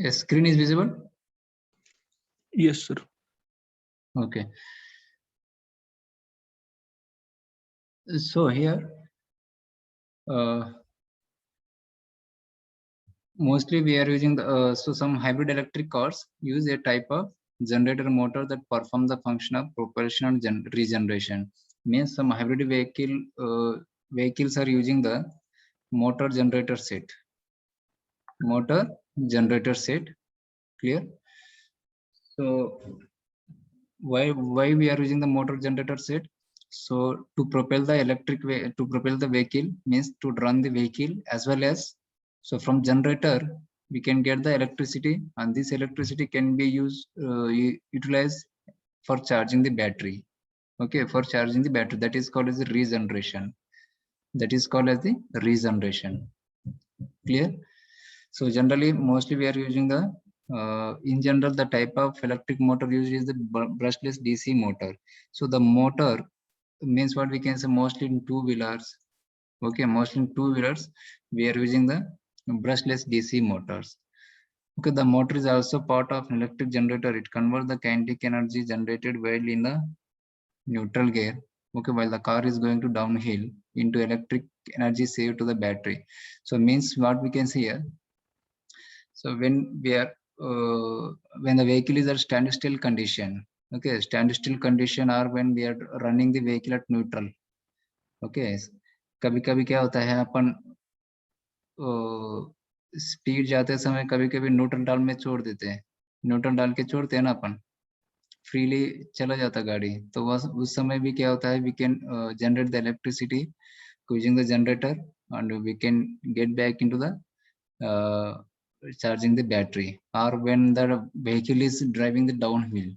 A screen is visible? Yes, sir. Okay. So here, mostly we are using the so some hybrid electric cars use a type of generator motor that performs the function of propulsion and regeneration. Means some hybrid vehicles are using the motor generator set. Motor generator set, clear? So why we are using the motor generator set? So to propel the vehicle means to run the vehicle, as well as so from generator we can get the electricity, and this electricity can be utilized for charging the battery. Okay, for charging the battery, that is called as the regeneration. That is called as the regeneration. Clear? So generally, mostly we are using the in general, the type of electric motor used is the brushless DC motor. So the motor means what we can say, mostly in two-wheelers. Okay, mostly in two-wheelers we are using the brushless DC motors. Okay, the motor is also part of an electric generator. It converts the kinetic energy generated while in the neutral gear. Okay, while the car is going to downhill into electric energy saved to the battery. So means what we can see here. So when we are when the vehicle is at standstill condition, okay, standstill condition, or when we are running the vehicle at neutral. Okay, कभी कभी क्या होता है, अपन speed जाते समय कभी कभी neutral डाल में छोड़ देते हैं, न्यूट्रल डाल के छोड़ते हैं ना अपन, फ्रीली चला जाता गाड़ी, तो उस समय भी क्या होता है, we can generate the electricity using the generator, and we can get back into the charging the battery. Or when the vehicle is driving the downhill,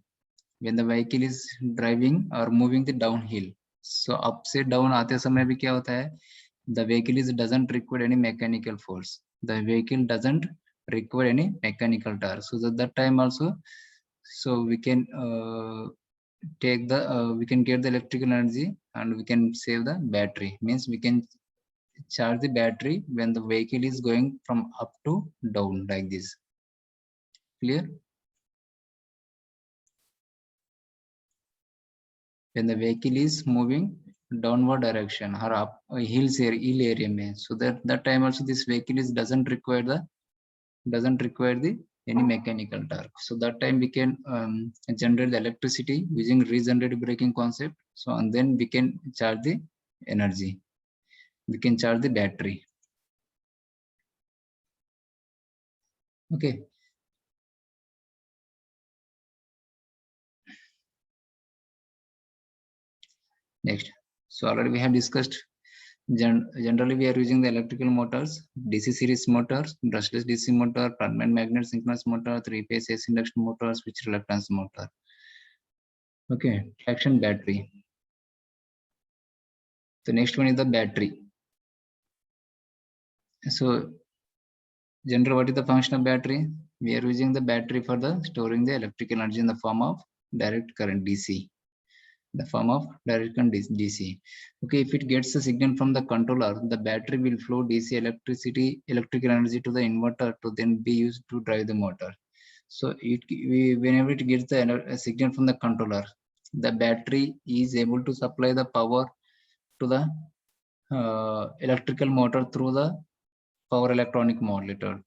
when the vehicle is driving or moving the downhill, so up से down आते समय भी क्या होता है, the vehicle doesn't require any mechanical force, the vehicle doesn't require any mechanical torque. So that time also, so we can take the we can get the electrical energy, and we can save the battery. Means we can charge the battery when the vehicle is going from up to down like this. Clear? When the vehicle is moving downward direction or up hill area mein, so that time also this vehicle doesn't require the any mechanical torque. So that time we can generate the electricity using regenerative braking concept. So and then we can charge the energy, we can charge the battery. Okay. Next, so already we have discussed. Generally, we are using the electrical motors, DC series motors, brushless DC motor, permanent magnet synchronous motor, three-phase AC induction motor, switch reluctance motor. Okay, traction battery. The next one is the battery. So, generally, what is the function of battery? We are using the battery for the storing the electrical energy in the form of direct current DC. The form of direct current DC. Okay, if it gets a signal from the controller, the battery will flow DC electrical energy to the inverter to then be used to drive the motor. So whenever it gets a signal from the controller, the battery is able to supply the power to the electrical motor through the power electronic modulator,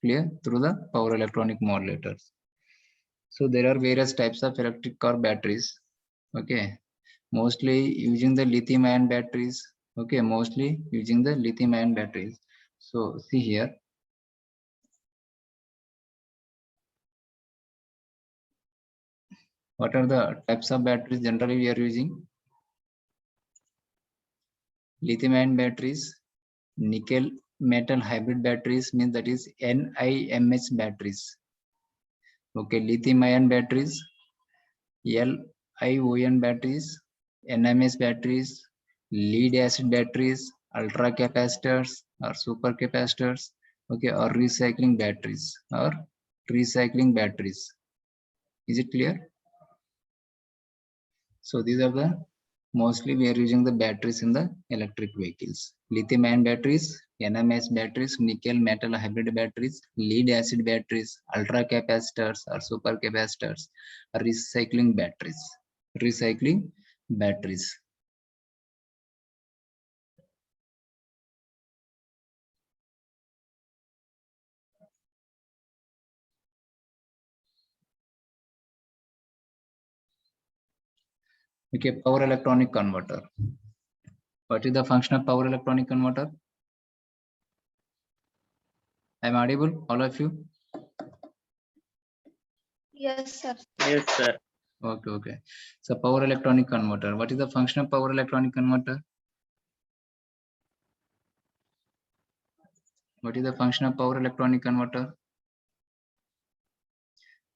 Clear? Through the power electronic modulators. So there are various types of electric car batteries. Okay, mostly using the lithium ion batteries. Okay, mostly using the lithium ion batteries. So see here. What are the types of batteries generally we are using? Lithium ion batteries, nickel metal hybrid batteries, means that is NIMH batteries. Okay, lithium ion batteries, LiON batteries, NMS batteries, lead acid batteries, ultra capacitors or super capacitors, okay, or recycling batteries. Is it clear? So these are the Mostly we are using the batteries in the electric vehicles. Lithium ion batteries, NMS batteries, nickel metal hybrid batteries, lead acid batteries, ultra capacitors or super capacitors, recycling batteries. Recycling batteries. Okay, power electronic converter. What is the function of power electronic converter? I'm audible, all of you? Yes, sir. Yes, sir. Okay, okay. So power electronic converter. What is the function of power electronic converter? What is the function of power electronic converter?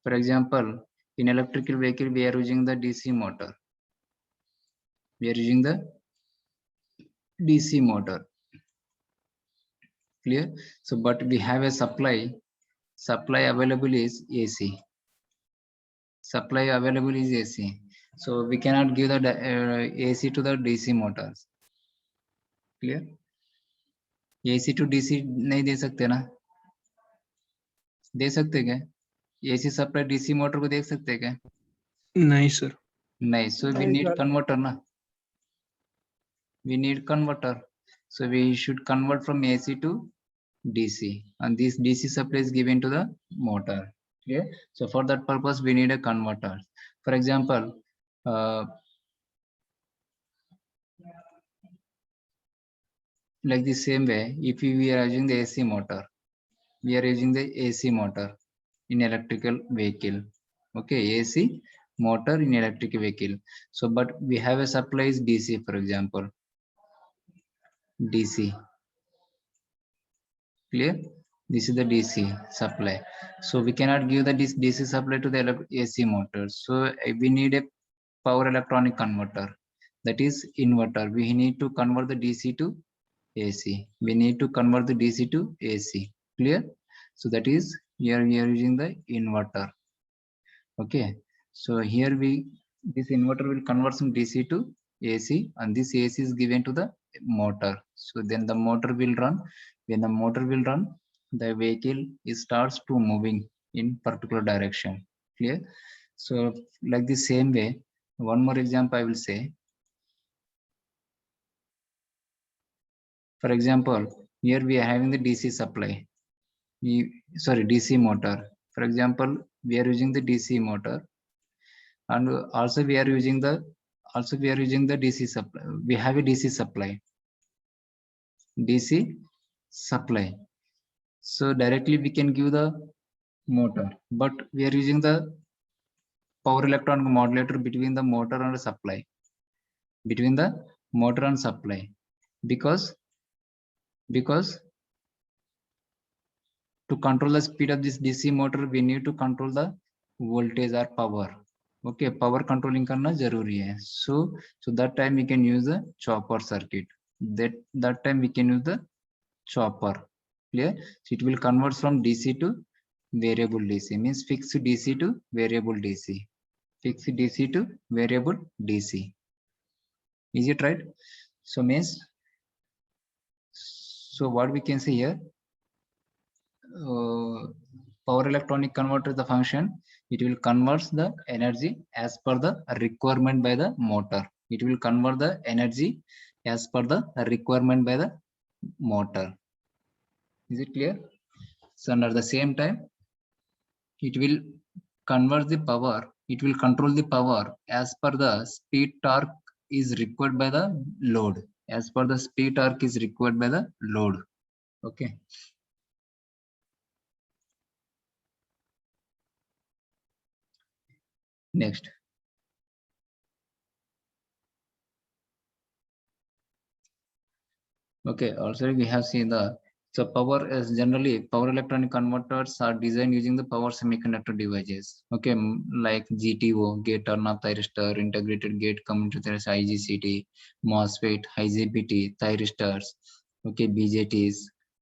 For example, in electrical vehicle, we are using the DC motor. We are using the DC motor. Clear? So, but we have a supply. Supply available is AC. Supply available is AC. So we cannot give the AC to the DC motors. Clear? AC to DC नहीं दे सकते ना? दे सकते क्या? AC supply DC motor को देख सकते क्या? नहीं सर. नहीं. So we need converter ना? We need converter. So we should convert from AC to DC, and this DC supply is given to the motor. Okay, so for that purpose we need a converter. For example, like the same way, if we are using the AC motor, we are using the AC motor in electrical vehicle. Okay, AC motor in electric vehicle. So but we have a supply is DC, for example, DC. Clear? This is the DC supply. So we cannot give the DC supply to the AC motor. So we need a power electronic converter, that is inverter. We need to convert the DC to AC. We need to convert the DC to AC. Clear? So that is here we are using the inverter. Okay. So here this inverter will convert from DC to AC, and this AC is given to the motor. So then the motor will run. When the motor will run, the vehicle starts to moving in particular direction. Clear? So like the same way, one more example I will say. For example, here we are having the DC supply. DC motor. For example, we are using the DC motor, and also we are using the DC supply. We have a DC supply. DC supply. So directly we can give the motor, but we are using the power electronic modulator between the motor and the supply. Between the motor and supply, because to control the speed of this DC motor, we need to control the voltage or power. Okay, power controlling karna zaruri hai. So that time we can use the chopper circuit. That time we can use the chopper. Clear? So it will convert from DC to variable DC, means fixed DC to variable DC. Fixed DC to variable DC. Is it right? So means, so what we can say here, power electronic converter, the function, it will convert the energy as per the requirement by the motor. It will convert the energy as per the requirement by the motor. Is it clear? So under the same time, it will convert the power, it will control the power as per the speed torque is required by the load. As per the speed torque is required by the load. Okay. Next. Okay, also we have seen the, so power is generally, power electronic converters are designed using the power semiconductor devices. Okay, like GTO, gate turn-off thyristor, integrated gate commutator, IGCT, MOSFET, IGBT, thyristors, okay, BJTs,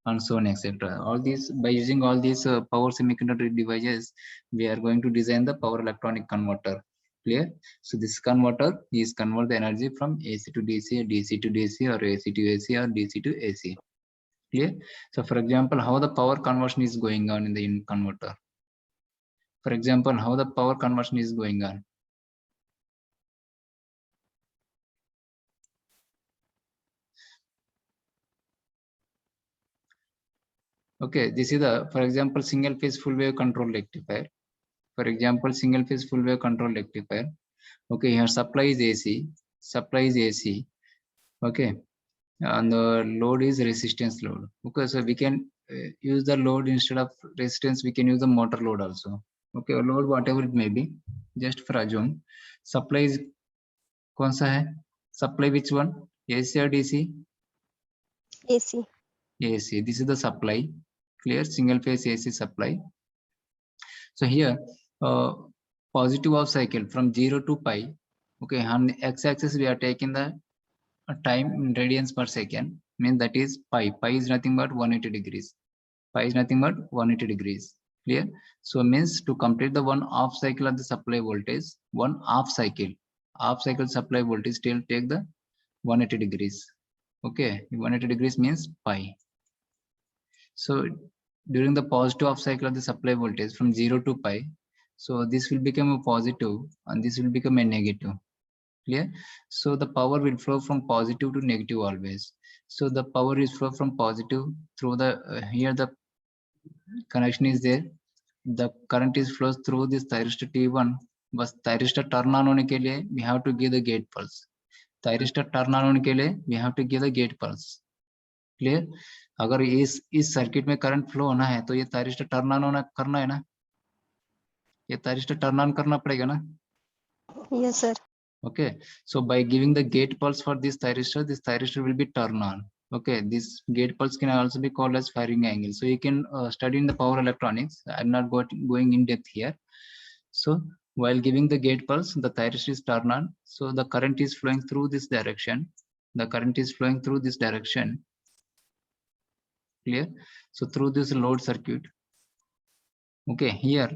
and so on, etc. All these, by using all these power semiconductor devices, we are going to design the power electronic converter. Clear? So this converter is convert the energy from AC to DC, or DC to DC, or AC to AC, or DC to AC. Clear? So for example, how the power conversion is going on in the converter. For example, how the power conversion is going on. Okay, this is the, for example, single phase full wave control rectifier. For example, single phase full wave control rectifier. Okay, here supply is AC, supply is AC. Okay, and the load is resistance load. Okay, so we can use the load instead of resistance, we can use the motor load also. Okay, load whatever it may be, just for assume. Supply is कौन सा है? Supply which one? AC or DC? AC. AC. This is the supply. Clear? Single phase AC supply. So here, positive of cycle from 0 to pi. Okay, on the x-axis we are taking the time in radians per second. Means that is pi. Pi is nothing but 180 degrees. Pi is nothing but 180 degrees. Clear? So means to complete the one half cycle of the supply voltage, one half cycle supply voltage still take the 180 degrees. Okay, 180 degrees means pi. So during the positive half cycle of the supply voltage from 0 to pi, so this will become a positive and this will become a negative. Clear? So the power will flow from positive to negative always. So the power is flow from positive through the here the connection is there. The current is flows through this thyristor T1. बस thyristor turn on होने के लिए we have to give the gate pulse. Thyristor turn on होने के लिए we have to give the gate pulse. Clear? अगर इस circuit में करंट फ्लो होना है तो ये thyristor turn on होना करना है ना, ये thyristor turn on करना पड़ेगा ना. Yes, sir. Okay, so by giving the gate pulse for this thyristor will be turn on. Okay, this gate pulse can also be called as firing angle. So you can study in the power electronics. I'm not going in depth here. So while giving the gate pulse, the thyristor is turned on. So the current is flowing through this direction. The current is flowing through this direction. Clear? So through this load circuit. Okay, here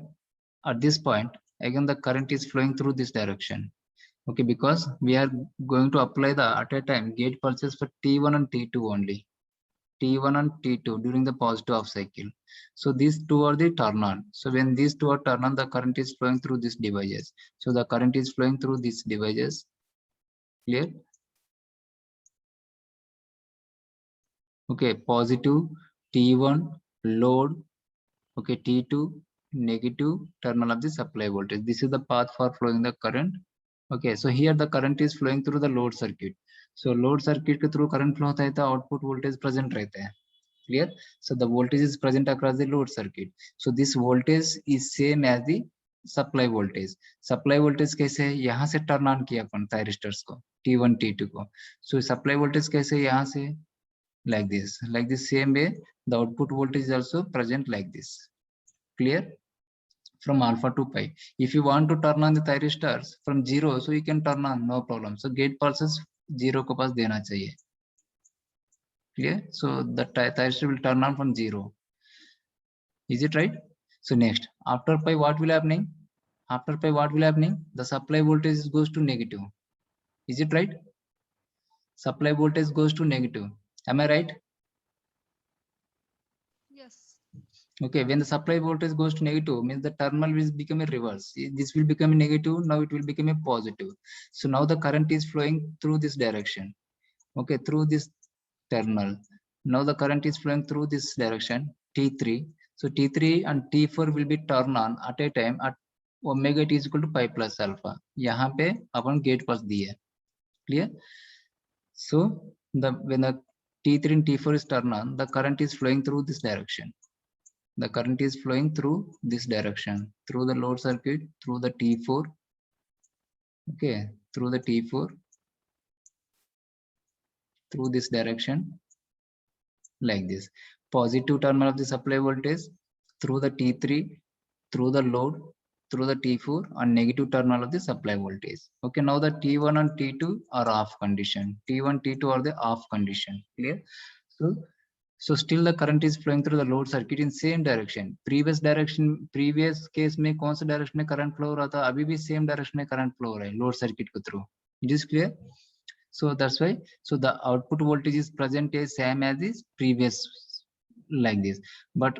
at this point, again the current is flowing through this direction. Okay, because we are going to apply the at a time gate pulses for T1 and T2 only. T1 and T2 during the positive half cycle. So these two are the turn on. So when these two are turn on, the current is flowing through these devices. So the current is flowing through these devices. Clear? Okay, positive T1 load. Okay, T2 negative terminal of the supply voltage. This is the path for flowing the current. Okay, so here the current is flowing through the load circuit. So load circuit के through current flow होता है तो output voltage present रहता है. Clear? So the voltage is present across the load circuit. So this voltage is same as the supply voltage. Supply voltage कैसे है? यहाँ से turn on किया अपन thyristors को T1 T2 को. So supply voltage कैसे है? यहाँ से like this same way the output voltage is also present like this. Clear? From alpha to pi. If you want to turn on the thyristors from 0, so you can turn on, no problem. So gate pulses 0 को पास देना चाहिए. Clear? So the thyristor will turn on from 0. Is it right? So next, after pi, what will happening? After pi, what will happening? The supply voltage goes to negative. Is it right? Supply voltage goes to negative. Am I right? Yes. Okay, when the supply voltage goes to negative, means the terminal will become a reverse. This will become a negative, now it will become a positive. So now the current is flowing through this direction. Okay, through this terminal. Now the current is flowing through this direction, T3. So T3 and T4 will be turned on at a time at omega t is equal to pi plus alpha. यहाँ पे अपन gate pass दिए. Clear? So when the T3 and T4 is turned on, the current is flowing through this direction. The current is flowing through this direction, through the load circuit, through the T4. Okay, through the T4, through this direction, like this. Positive terminal of the supply voltage through the T3, through the load, through the T4, and negative terminal of the supply voltage. Okay, now the T1 and T2 are off condition. T1, T2 are the off condition. Clear? So So still the current is flowing through the load circuit in same direction. Previous case में कौन सा direction में current flow हो रहा था, अभी भी same direction में current flow हो रहा है load circuit के through. It is clear? So that's why, so the output voltage is present as same as is previous like this, but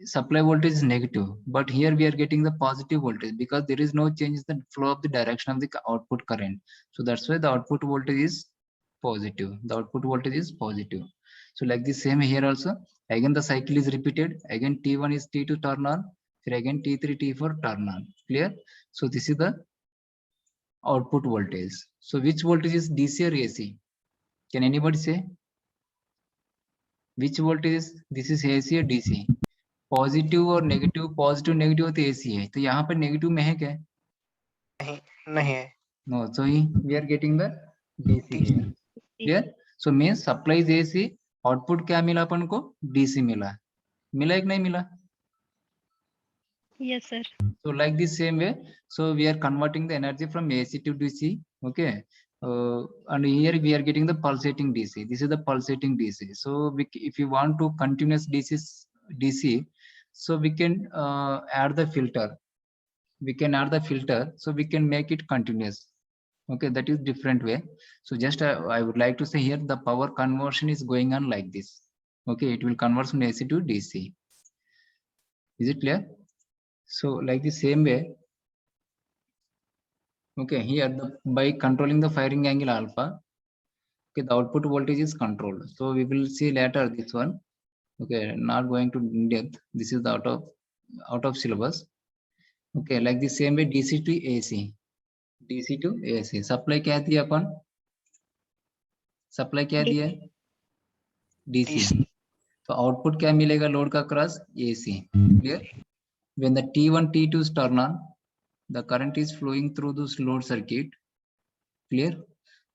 supply voltage is negative, but here we are getting the positive voltage because there is no change in the flow of the direction of the output current. So that's why the output voltage is positive. The output voltage is positive. So like the same here also, again the cycle is repeated. Again T1 is T2 turn on, then again T3, T4 turn on. Clear? So this is the output voltage. So which voltage is DC or AC? Can anybody say? Which voltage is this is AC or DC? Positive और negative, positive negative तो AC है, तो यहाँ पर negative में है क्या? नहीं है. No, so we are getting the DC here. Clear? So means supply is AC, output क्या मिला अपन को? डीसी मिला. मिला एक नहीं मिला? Yes, sir. So like this same way, so we are converting the energy from AC to DC. Okay, and here we are getting the pulsating DC. This is the pulsating DC. So if you want to continuous DC, so we can add the filter. We can add the filter, so we can make it continuous. Okay, that is different way. So just I would like to say here the power conversion is going on like this. Okay, it will convert from AC to DC. Is it clear? So like the same way, okay, here by controlling the firing angle alpha, okay, the output voltage is controlled. So we will see later this one. Okay, not going to in depth. This is the out of syllabus. Okay, like the same way DC to AC. DC to AC. Supply क्या दिया अपन? Supply क्या दिया? DC. तो output क्या मिलेगा load का cross? AC. Clear? When the T1, T2 is turn on, the current is flowing through this load circuit. Clear?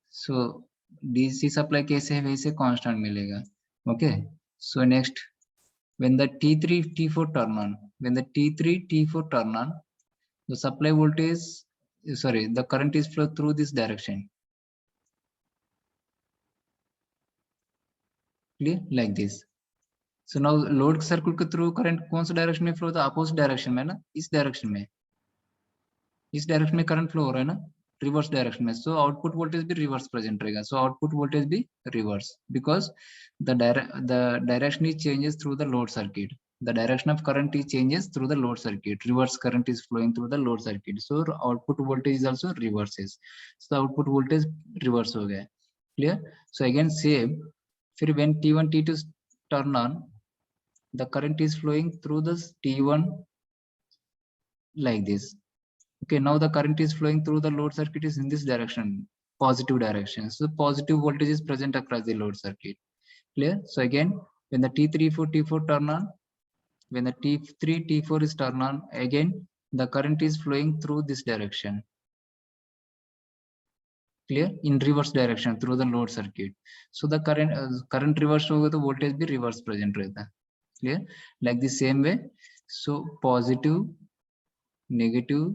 So DC supply कैसे है वैसे constant मिलेगा. Okay. So next, when the T3, T4 turn on, when the T3, T4 turn on, the supply voltage, sorry, the current is flow through this direction. Clear? Like this. So now load circuit के through current कौन सा direction में flow होता है? Opposite direction में ना, इस direction में. इस direction में current flow हो रहा है ना, reverse direction में. So output voltage भी reverse present रहेगा. So output voltage भी reverse because the direction is changes through the load circuit. The direction of current is changes through the load circuit. Reverse current is flowing through the load circuit. So output voltage is also reverses. So the output voltage reverse हो गया. Clear? So again same. फिर when T1, T2 turn on, the current is flowing through this T1 like this. Okay, now the current is flowing through the load circuit is in this direction, positive direction. So positive voltage is present across the load circuit. Clear? So again, when the T3, T4 turn on, when the T3, T4 is turn on, again the current is flowing through this direction. Clear? In reverse direction through the load circuit. So the current reverse होगा तो voltage भी reverse present रहता है. Clear? Like the same way. So positive, negative,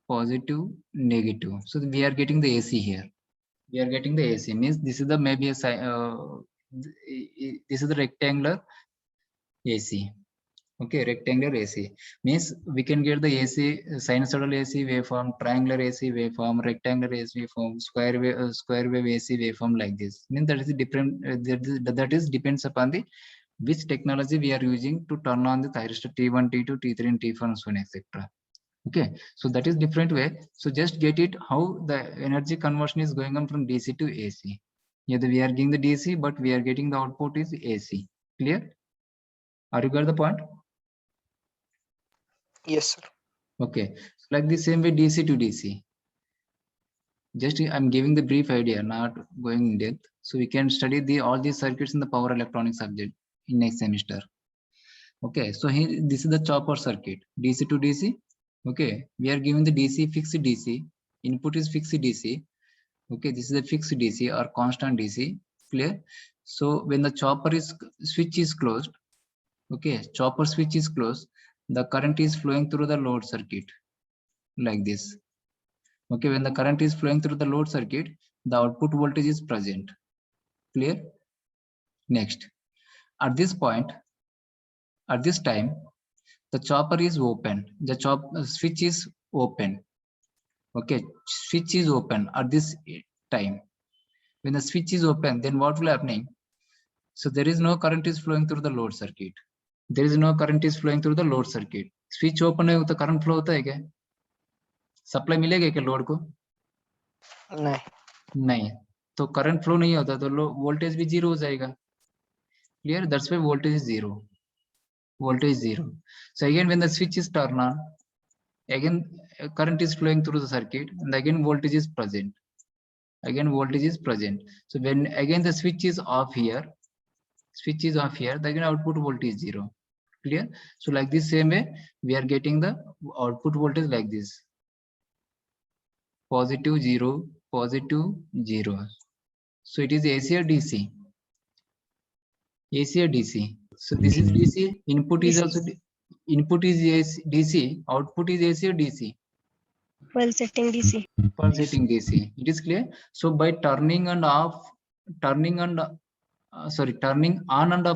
positive, negative. So we are getting the AC here. We are getting the AC means this is the maybe a this is the rectangular AC. Okay, rectangular AC means we can get the AC sinusoidal AC waveform, triangular AC waveform, rectangular AC waveform, square wave AC waveform like this. Means that is different. That is depends upon the which technology we are using to turn on the thyristor T1, T2, T3, and T4, and so on, etc. Okay, so that is different way. So just get it how the energy conversion is going on from DC to AC. Here we are getting the DC, but we are getting the output is AC. Clear? Are you got the point? Yes, sir. Okay, so like the same way DC to DC. Just I'm giving the brief idea, not going in depth. So we can study all these circuits in the power electronics subject in next semester. Okay, so here this is the chopper circuit, DC to DC. Okay, we are given the DC, fixed DC, input is fixed DC. Okay, this is a fixed DC or constant DC. Clear? So when the chopper switch is closed, okay, chopper switch is closed, the current is flowing through the load circuit like this. Okay, when the current is flowing through the load circuit, the output voltage is present. Clear? Next, at this point, at this time, the chopper is open. The switch is open. Okay, switch is open at this time. When the switch is open, then what will happening? So there is no current is flowing through the load circuit. There is no current is flowing through the load circuit. Switch open है तो current flow होता है क्या? Supply मिलेगा क्या load को? नहीं. तो current flow नहीं होता तो voltage भी zero हो जाएगा. Clear? That's why voltage is zero. Voltage zero. So again, when the switch is turned on, again current is flowing through the circuit, and again voltage is present. Again voltage is present. So when again the switch is off here, then again output voltage is zero. Clear? So like this same way, we are getting the output voltage like this. Positive 0, positive 0. So it is AC or DC? AC or DC? So this is DC. Input is also input is DC. Output is AC or DC? Pulsating DC. Pulsating DC. It is clear. So by turning on and off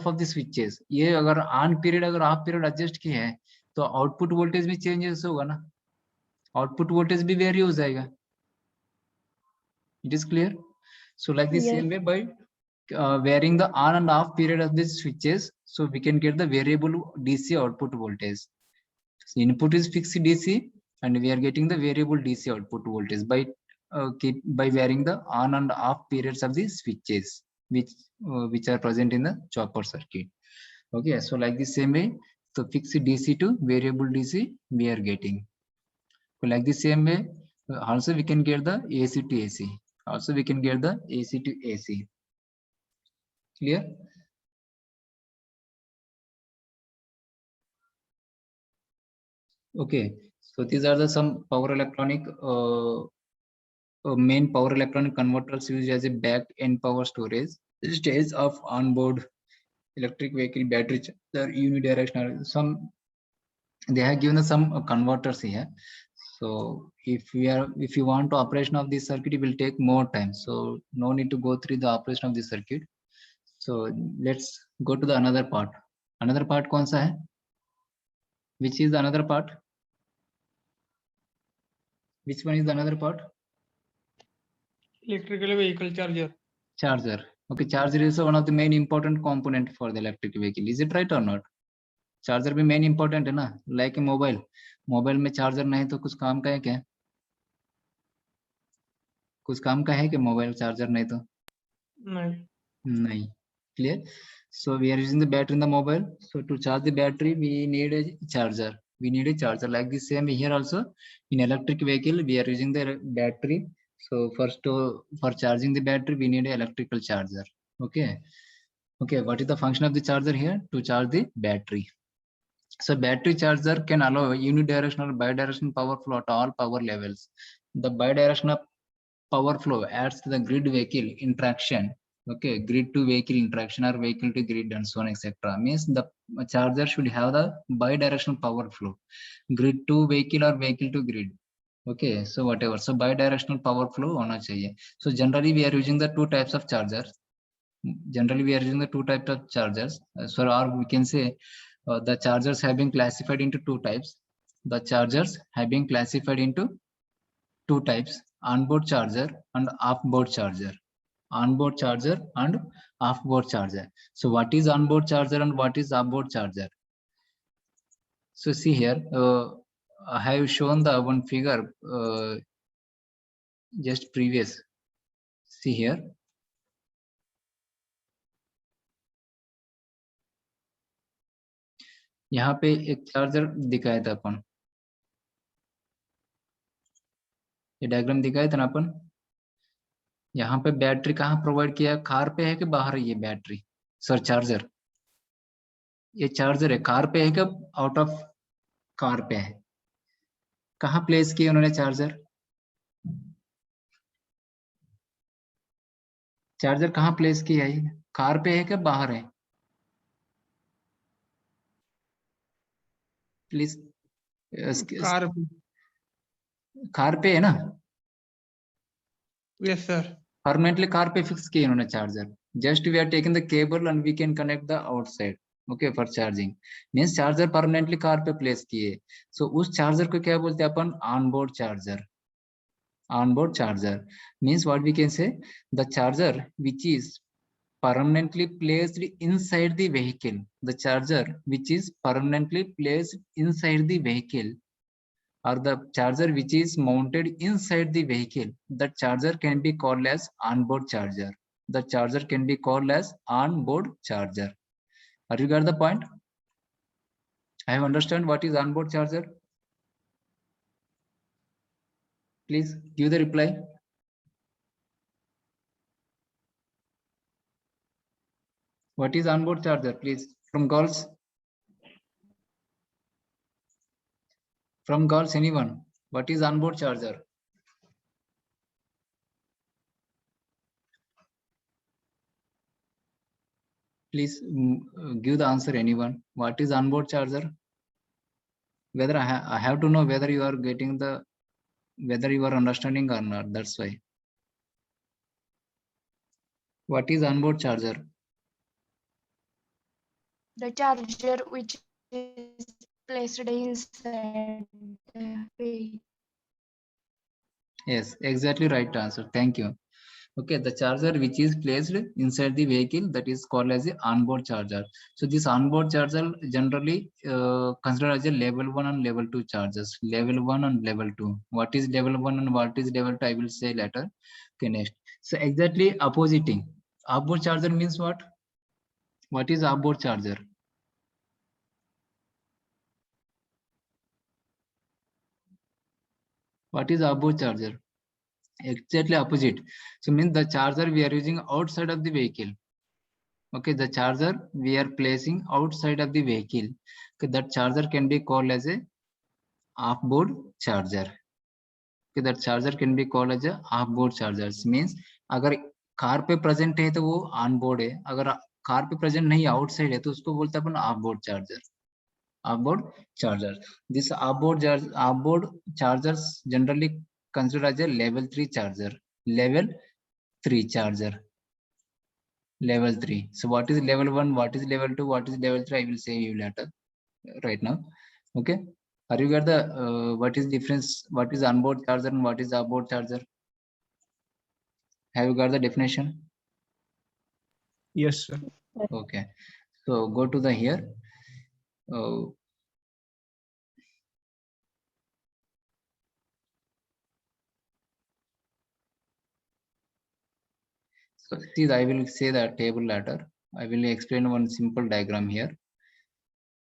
of the switches, ये अगर on period अगर off period adjust किए हैं तो output voltage में changes होगा ना? Output voltage भी vary हो जाएगा. It is clear. So like the same way, by varying the on and off period of these switches, so we can get the variable DC output voltage. So input is fixed DC, and we are getting the variable DC output voltage by varying the on and off periods of the switches, which are present in the chopper circuit. Okay, so like the same way, so fixed DC to variable DC we are getting. So like the same way, also we can get the AC to AC. Also we can get the AC to AC. Clear? Okay, so these are the some power electronic main power electronic converters used as a back end power storage stage of onboard electric vehicle battery charger unidirectional. Some they have given us some converters here. So if you want to operation of this circuit, it will take more time. So no need to go through the operation of this circuit. So let's go to the another part. Another part कौन सा है? Which is the another part? Which one is the another part? Electrical vehicle charger. Charger. Okay, charger is one of the main important component for the electric vehicle. Is it right or not? Charger भी main important है ना, like mobile. Mobile में charger नहीं तो कुछ काम का है क्या? कुछ काम का है कि मोबाइल चार्जर नहीं तो नहीं. Clear? So we are using the battery in the mobile. So to charge the battery, we need a charger. We need a charger. Like the same here also in electric vehicle, we are using the battery. So first for charging the battery, we need an electrical charger. Okay. Okay. What is the function of the charger here? To charge the battery. So battery charger can allow unidirectional bidirectional power flow at all power levels. The bidirectional power flow adds to the grid vehicle interaction. Okay, grid to vehicle interaction or vehicle to grid and so on etc. Means the charger should have the bidirectional power flow, grid to vehicle or vehicle to grid. Okay, so whatever. So bidirectional power flow होना चाहिए. So generally we are using the two types of chargers. So or we can say the chargers have been classified into two types. The chargers have been classified into two types: onboard charger and off-board charger. Onboard charger and off-board charger. So what is onboard charger and what is off-board charger? So see here, I have shown the one figure just previous. See here. यहाँ पे एक charger दिखाया था अपन, ये diagram दिखाया था ना अपन. यहाँ पे बैटरी कहाँ प्रोवाइड किया है? कार पे है कि बाहर है ये बैटरी? सर चार्जर, ये चार्जर है कार पे है कि आउट ऑफ कार पे है? कहाँ प्लेस किया उन्होंने चार्जर? चार्जर कहाँ प्लेस किया है? कार पे है कि बाहर है? प्लीज. कार पे है ना? Yes sir. परमानेंटली कार पे फिक्स किया उन्होंने charger. Just we are taking the cable and we can connect the outside. Okay, for charging. Means charger permanently car पे place किए. So उस charger को क्या बोलते हैं अपन? Onboard charger. Onboard charger means what we can say, the charger which is permanently placed inside the vehicle. The charger which is permanently placed inside the vehicle, or the charger which is mounted inside the vehicle, the charger can be called as onboard charger. The charger can be called as onboard charger. Are you got the point? I have understand what is onboard charger. Please give the reply. What is onboard charger? Please, from girls. From girls, anyone? What is onboard charger? Please give the answer, anyone. What is onboard charger? Whether I have to know whether you are getting the, whether you are understanding or not. That's why. What is onboard charger? The charger which is placed inside the vehicle. Yes, exactly right answer. Thank you. Okay, the charger which is placed inside the vehicle, that is called as the onboard charger. So this onboard charger generally considered as a level 1 and level 2 chargers. Level 1 and level 2. What is level 1 and what is level 2? I will say later. Okay, next. So exactly oppositing. Outboard charger means what? What is outboard charger? What is outboard charger? Exactly opposite. So means the charger we are using outside of the vehicle. Okay, the charger we are placing outside of the vehicle. Okay, that charger can be called as a off-board charger. Okay, that charger can be called as a off-board charger. Means अगर car पे present है तो वो on board है, अगर car पे present नहीं outside है तो उसको बोलते हैं अपन off-board charger. Off-board charger. This off-board chargers generally considered as a level 3 charger. Level 3 charger. Level 3. So what is level 1? What is level 2? What is level 3? I will say you later. Right now. Okay. Are you got the what is difference? What is onboard charger and what is outboard charger? Have you got the definition? Yes, sir. Okay. So go to the here. So see, I will say the table later. I will explain one simple diagram here.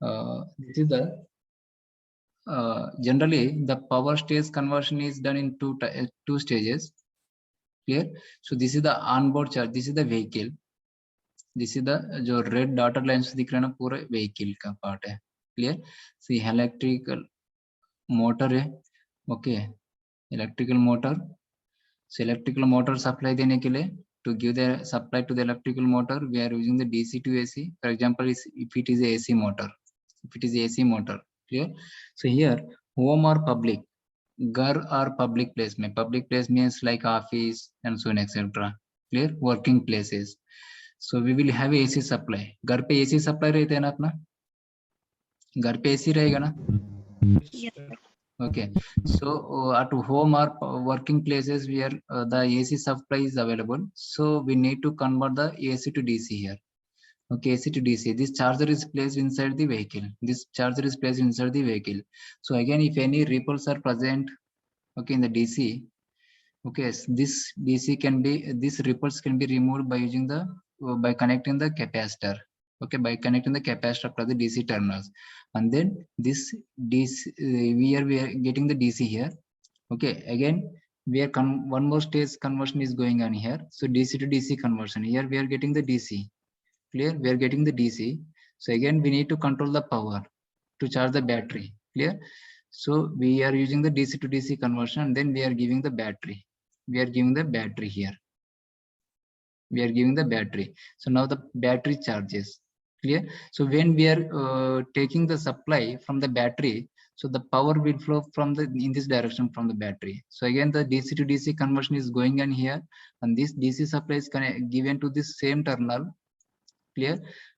This is the generally the power stage conversion is done in two stages. Clear? So this is the onboard charge. This is the vehicle. This is the जो red dotted lines दिख रहा है ना पूरे vehicle का part है. Clear? See electrical motor है. Okay. Electrical motor. So electrical motor supply देने के लिए to give the supply to the electrical motor, we are using the DC to AC. For example, if it is a AC motor, if it is AC motor, clear? So here, home or public, घर or public place में, public place means like office and so on, etc. Clear? Working places. So we will have AC supply. घर पे AC supply रहते हैं ना अपना? घर पे AC रहेगा ना? Yes, sir. Okay, so at home or working places where the AC supply is available, so we need to convert the AC to DC here. Okay, AC to DC. This charger is placed inside the vehicle. This charger is placed inside the vehicle. So again, if any ripples are present, okay, in the DC, okay, this DC can be, these ripples can be removed by using the by connecting the capacitor. Okay, by connecting the capacitor to the DC terminals, and then this DC we are getting the DC here. Okay, again we are one more stage conversion is going on here. So DC to DC conversion, here we are getting the DC. Clear? We are getting the DC. So again we need to control the power to charge the battery. Clear? So we are using the DC to DC conversion, and then we are giving the battery. We are giving the battery here. We are giving the battery. So now the battery charges. Clear? So when we are taking the supply from the battery, So the power will flow from the in this direction from the battery. So again, the DC to DC conversion is going on here, and this DC supply is given to this same terminal. Clear?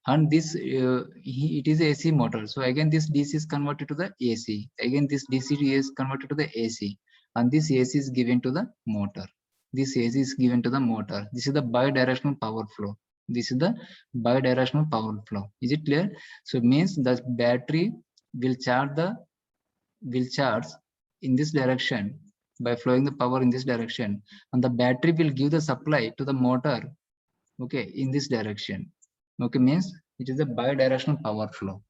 And this it is a AC motor. So again, this DC is converted to the AC. Again, this DC is converted to the AC, and this AC is given to the motor. This AC is given to the motor. This is the bidirectional power flow. This is the bidirectional power flow. Is it clear? So it means the battery will charge in this direction by flowing the power in this direction, and the battery will give the supply to the motor, okay, in this direction. Okay, means it is a bidirectional power flow.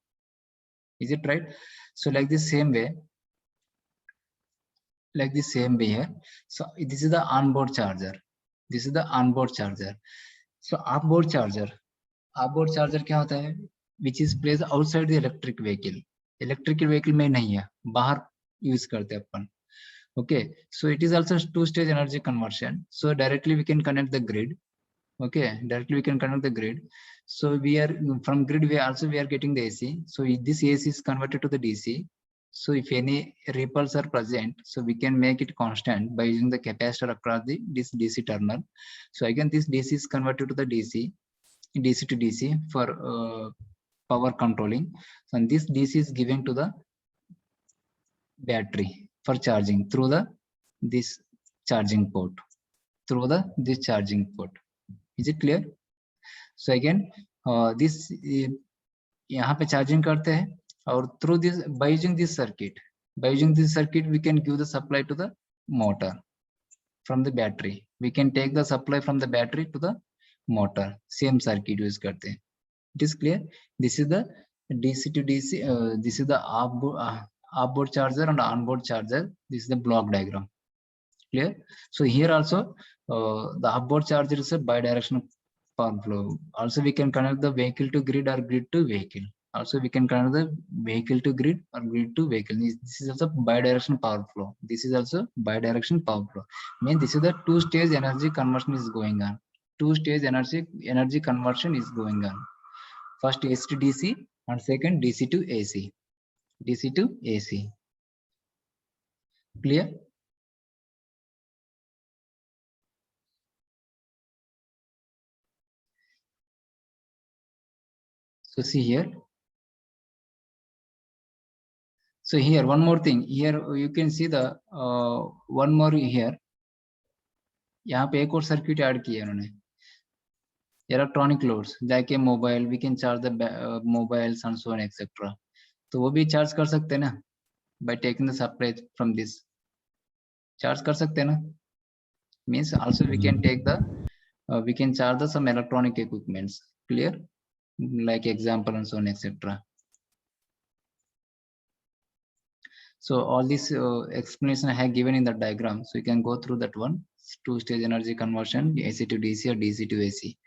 Is it right? So like this same way here. So this is the onboard charger. This is the onboard charger. So offboard charger क्या होता है? Which is placed outside the electric vehicle. Electric vehicle में नहीं है, बाहर use करते हैं अपन. Okay, so it is also two-stage energy conversion. So directly we can connect the grid. Okay, directly we can connect the grid. So we are from grid, we are getting the AC. So this AC is converted to the DC. So if any ripples are present, so we can make it constant by using the capacitor across this DC terminal. So again, this DC is converted to the DC to DC for power controlling. And this DC is given to the battery for charging through this charging port. This charging port. Is it clear? So again, this यहाँ पे charging करते हैं, और through this by using this circuit we can give the supply to the motor from the battery. We can take the supply from the battery to the motor. Same circuit use करते हैं. It is clear? This is the DC to DC. This is the offboard charger and onboard charger. This is the block diagram. Clear? So here also the offboard charger is a bidirectional power flow. Also we can connect the vehicle to grid or grid to vehicle. Also we can connect the vehicle to grid or grid to vehicle. This is also bidirectional power flow. This is also bidirectional power flow. Means this is the two-stage energy conversion is going on. Two-stage energy conversion is going on. First AC to DC and second DC to AC. DC to AC. Clear? So see here. So here one more thing. Here you can see the one more here. यहाँ पे एक और circuit add किया उन्होंने. Electronic loads like a mobile, we can charge the mobiles and so on etc. तो वो भी charge कर सकते हैं ना by taking the supply from this. Charge कर सकते हैं ना. Means also we can take the we can charge some electronic equipments. Clear? Like example and so on etc. So all this explanation I have given in the diagram, so you can go through that one. Two-stage energy conversion, AC to DC or DC to AC.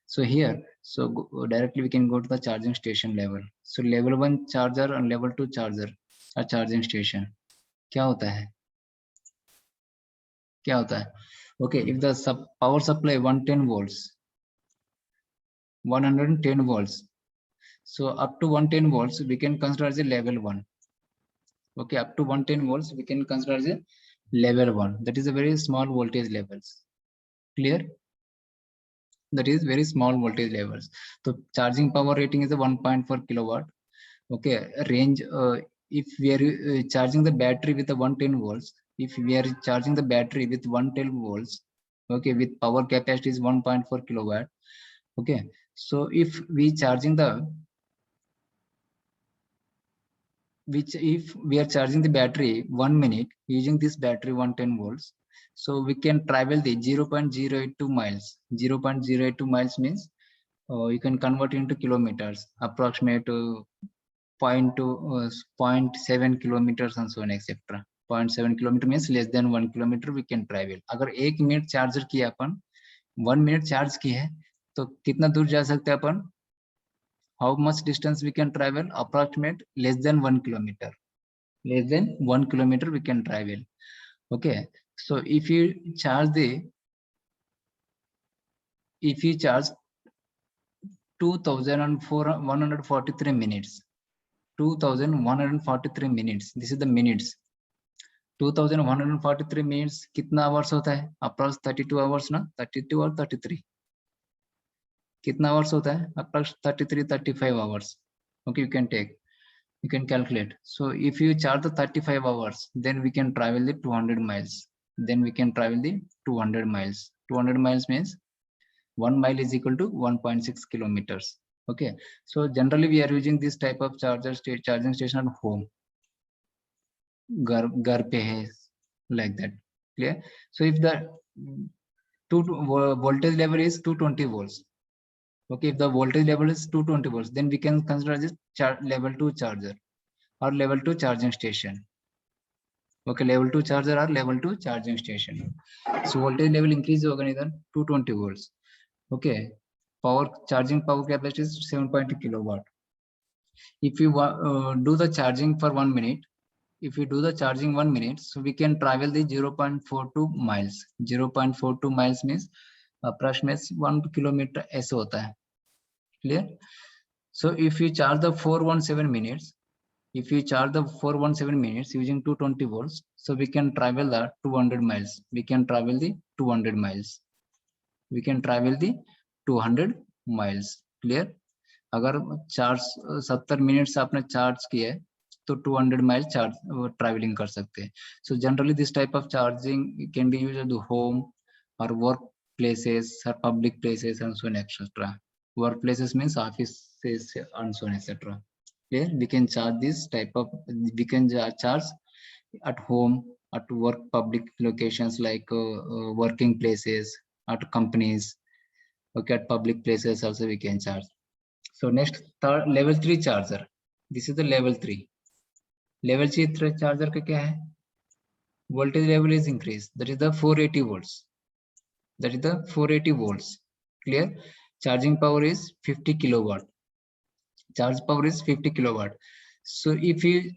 So here, so directly we can go to the charging station level. So level 1 charger and level 2 charger or charging station. क्या होता है? क्या होता है? Okay, if the power supply 110 volts, 110 volts. So up to 110 volts, we can consider as a level 1. Okay, up to 110 volts, we can consider as a level 1. That is a very small voltage levels. Clear? That is very small voltage levels. So charging power rating is a 1.4 kilowatt. Okay, range. If we are charging the battery with a 110 volts, if we are charging the battery with 110 volts, okay, with power capacity is 1.4 kilowatt. Okay, so if we charging the if we are charging the battery 1 minute using this battery 110 volts, so we can travel the 0.082 miles. 0.082 miles means you can convert into kilometers, approximate 0.7 kilometers and so on etc. 0.7 kilometer means less than 1 kilometer we can travel. अगर 1 minute charger किया अपन 1 minute charge की है तो कितना दूर जा सकते हैं अपन? How much distance we can travel? Approximate less than 1 kilometer. Less than 1 kilometer we can travel. Okay, so if you charge 2,143 minutes, 2143 minutes. This is the minutes. 2143 minutes कितना hours होता है? Approx 32 hours ना? 32 और 33. कितना hours होता है? Approx 33, 35 hours. Okay, you can calculate. So if you charge the 35 hours, then we can travel the 200 miles. Then we can travel the 200 miles. 200 miles means 1 mile is equal to 1.6 kilometers. Okay, so generally we are using this type of charging station at home. Gar pe hai, like that. Clear? So if the voltage level is 220 volts. Okay, if the voltage level is 220 volts, then we can consider this level 2 charger or level 2 charging station. Okay, level 2 charger or level 2 charging station. So voltage level increase hoga idhar 220 volts. Okay, charging power capacity is 7.2 kilowatt. If you do the charging for 1 minute, if you do the charging 1 minute, so we can travel the 0.42 miles. 0.42 miles means approximately 1 kilometer ऐसे होता है. Clear? So if you charge the 417 minutes, if you charge the 417 minutes using 220 volts, so we can travel the 200 miles. We can travel the 200 miles. We can travel the 200 miles. Clear? अगर 70 minutes आपने charge किया है तो 200 mile charge travelling कर सकते हैं. So generally this type of charging can be used at the home or work places or public places and so on, etc. Workplaces means offices and so on, etc. Clear? We can charge this type of, we can charge at home, at work, public locations like working places, at companies. Okay, at public places also we can charge. So next, level 3 charger. This is the level 3. Level 3 charger का क्या है? Voltage level is increased. That is the 480 volts. That is the 480 volts. Clear? Charging power is 50 kilowatt. Charge power is 50 kilowatt. So if you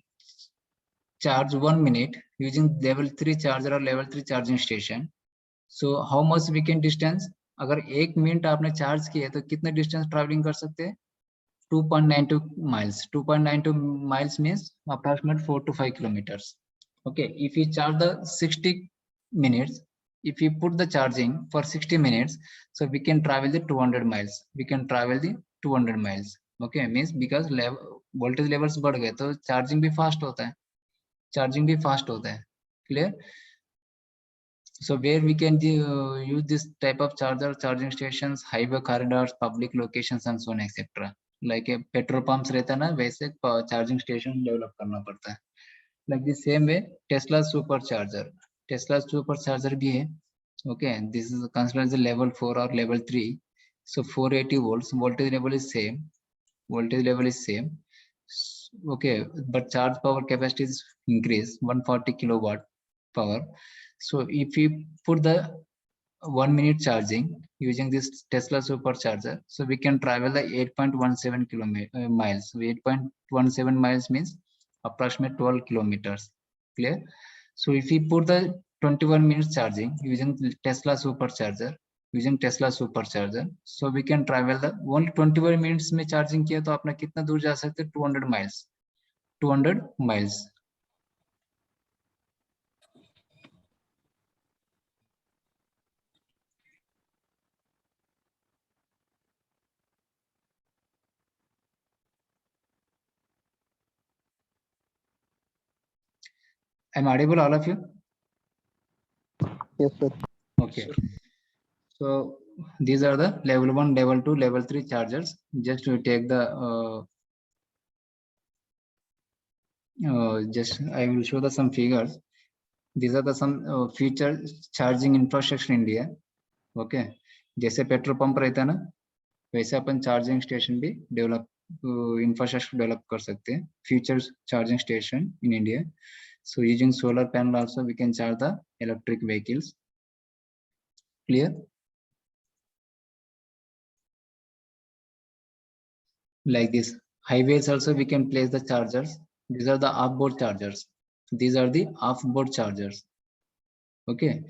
charge 1 minute using level 3 charger or level 3 charging station, so how much we can distance? अगर 1 minute आपने charge किया तो कितना distance travelling कर सकते हैं? 2.92 miles. 2.92 miles means approximately 4 to 5 kilometers. Okay, if you charge the 60 minutes, if you put the charging for 60 minutes, so we can travel the 200 miles. We can travel the 200 miles. Okay, means because voltage levels बढ़ गए तो charging भी fast होता है. Charging भी fast होता है. Clear? So where we can use this type of charging stations, highway corridors, public locations and so on, etc. Like a petrol pumps रहता है ना, वैसे charging station develop करना पड़ता है. Like the same way, Tesla supercharger. Tesla supercharger भी है. Okay, this is considered as a level 4 or level 3. So 480 volts, voltage level is same. Voltage level is same. Okay, but charge power capacity is increased, 140 kilowatt power. So if you put the 1 minute charging using this Tesla supercharger, so we can travel the 8.17 miles. 8.17 miles means approximately 12 kilometers. Clear? So if we put the 21 minutes charging using Tesla supercharger, so we can travel the only 21 minutes में charging किया तो अपना कितना दूर जा सकते हैं? 200 miles. 200 miles. I'm audible, all of you? Yes, sir. Okay. So these are the level 1, level 2, level 3 chargers. Just to take the I will show the some figures. These are the some future charging infrastructure in India. Okay. जैसे petrol pump रहता है ना, वैसे अपन charging station भी develop infrastructure develop कर सकते हैं. Future charging station in India. So using solar panel also we can charge the electric vehicles. Clear? Like this. Highways also we can place the chargers. These are the off-board chargers. These are the off-board chargers. Okay.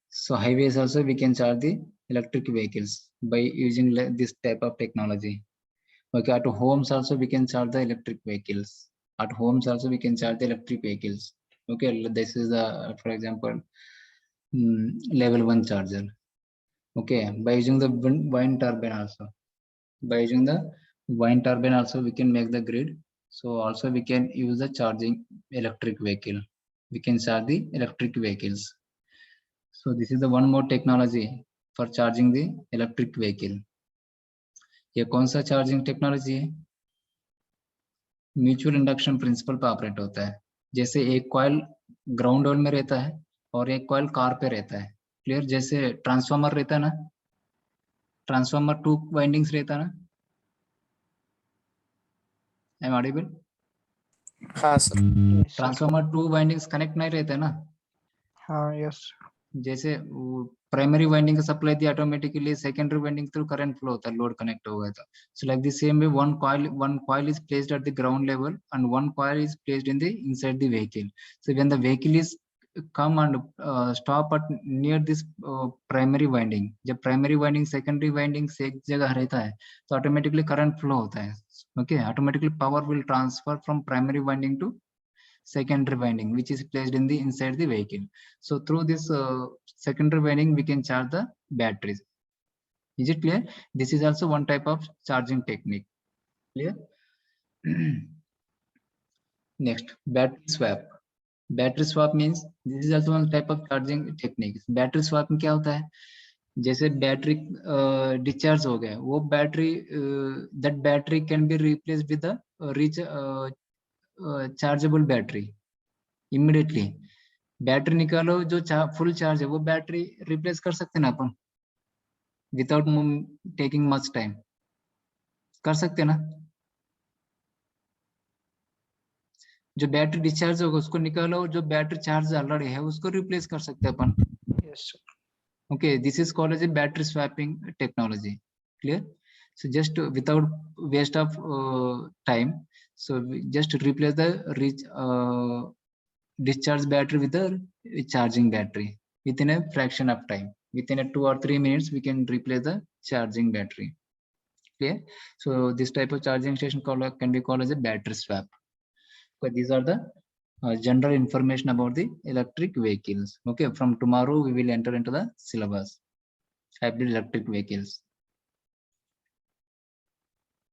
So highways also we can charge the electric vehicles by using this type of technology. Okay, at homes also we can charge the electric vehicles. At homes also we can charge the electric vehicles. Okay, this is the, for example, level 1 charger. Okay, by using the wind turbine also. By using the wind turbine also we can make the grid. So also we can use the charging electric vehicle. We can charge the electric vehicles. So this is the one more technology for charging the electric vehicle. ये कौन सा charging technology है? Mutual induction principal पे operate होता है. जैसे एक coil ground level में रहता है और एक कॉइल कार पे रहता है. क्लियर? जैसे ट्रांसफार्मर रहता है ना, ट्रांसफार्मर 2 वाइंडिंग्स रहता है ना. I am audible? हाँ sir. Yes, sir. Transformer 2 windings connect नहीं रहते ना. हाँ, yes. जैसे प्राइमरी वाइंडिंग का सप्लाई दिया, automatically secondary winding through current flow होता है, लोड कनेक्ट हो गया था. So like the same way one coil is placed at the ground level and one coil is placed in the inside the vehicle. So when the vehicle is come and stop at near this primary winding, जब primary winding secondary winding से एक जगह रहता है तो automatically current flow होता है. Okay, automatically power will transfer from primary winding to secondary winding, which is placed in the inside the vehicle. So through this secondary winding we can charge the batteries. Is it clear? This is also one type of charging technique. Clear? Next, battery swap. Battery swap means this is also one type of charging technique. Battery swap में क्या होता है? जैसे battery discharge हो गया, वो battery that battery can be replaced with the chargeable battery immediately. Battery निकालो जो फुल चार्ज है, वो बैटरी रिप्लेस कर सकते ना अपन विदाउट टेकिंग मच टाइम. कर सकते ना. जो बैटरी डिस्चार्ज होगा उसको निकालो, जो बैटरी चार्ज ऑलरेडी है उसको रिप्लेस कर सकते हैं अपन. Yes, sir. Okay, this is called as a battery swapping technology. Clear? So just without waste of time, so we just replace the discharge battery with the charging battery within a fraction of time. Within a 2 or 3 minutes we can replace the charging battery. Clear? So this type of charging station can be called as a battery swap. So these are the general information about the electric vehicles. Okay, from tomorrow we will enter into the syllabus, hybrid electric vehicles.